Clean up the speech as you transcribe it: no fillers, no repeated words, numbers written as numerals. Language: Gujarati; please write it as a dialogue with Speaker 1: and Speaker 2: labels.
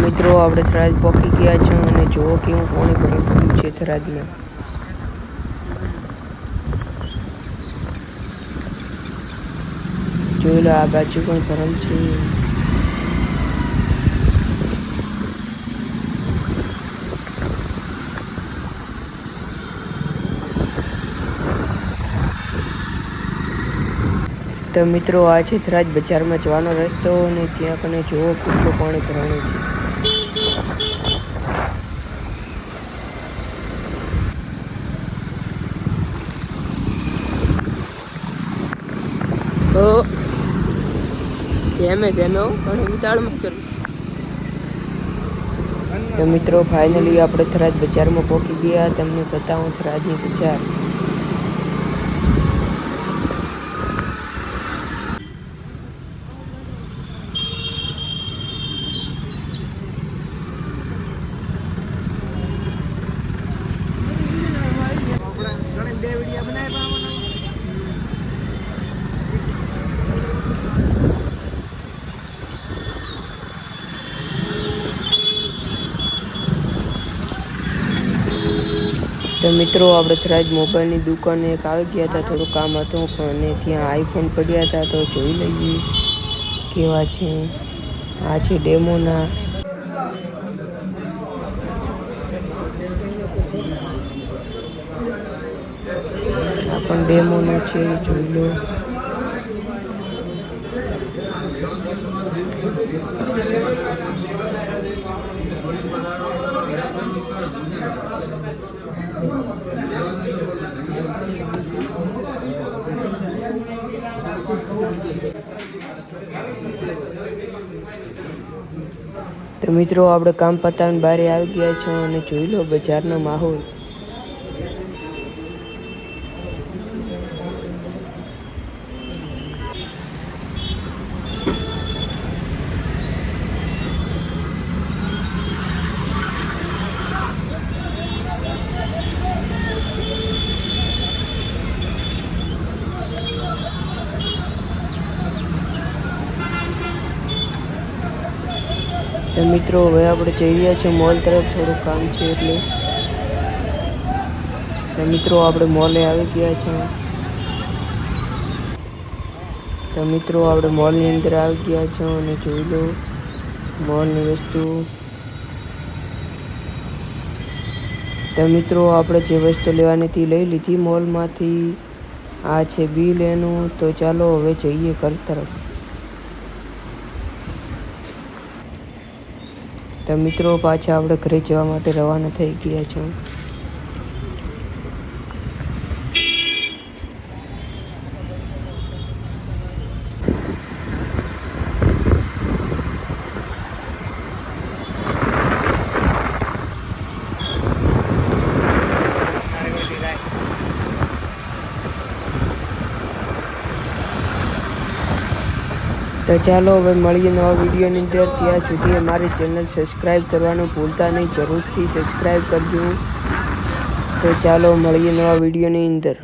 Speaker 1: મિત્રો આપણે થરાદ પહોંચી ગયા છે અને જુઓ કેવું પાણી ભરી ગયું છે થરાદમાં. જોઈ લો આ બાજુ પણ ભરેલ છે. તો મિત્રો આ છે થરાદ બજારમાં જવાનો રસ્તો અને ત્યાં કને જુઓ કેટલું પાણી ભરાણું છે. તો મિત્રો ફાઇનલી આપણે થરાદ બજારમાં પહોંચી ગયા. તમને બતાવું થરાદની બજાર. તો મિત્રો આપણે થરાદ મોબાઈલની દુકાને એક આવી ગયા હતા. થોડું કામ હતું અને ત્યાં આઈફોન પડ્યા હતા તો જોઈ લઈએ કેવા છે. આ છે ડેમોના. આ પણ ડેમોનો છે, જોઈ લો. તો મિત્રો આપણે કામ પતાવીને બહાર આવી ગયા છો અને જોઈ લો બજારનો માહોલ. તો મિત્રો હવે આપણે જઈ રહ્યા છીએ મોલ તરફ. થોડું કામ છે એટલે. તો મિત્રો આપણે મોલે આવી ગયા છે. તો મિત્રો આપણે મોલની અંદર આવી ગયા છો અને જોઈ લો મોલની વસ્તુ. તો મિત્રો આપણે જે વસ્તુ લેવાની હતી લઈ લીધી મોલમાંથી. આ છે બિલ એનું. તો ચાલો હવે જઈએ ઘર તરફ. તો મિત્રો પાછા આપણે ઘરે જવા માટે રવાના થઈ ગયા છો. તો ચાલો હવે મળીએ નવા વિડીયોની અંદર. ત્યાં સુધી અમારી ચેનલ સબસ્ક્રાઈબ કરવાનું ભૂલતા નહીં. જરૂરથી સબસ્ક્રાઈબ કરજો. તો ચાલો મળીએ નવા વિડીયોની અંદર.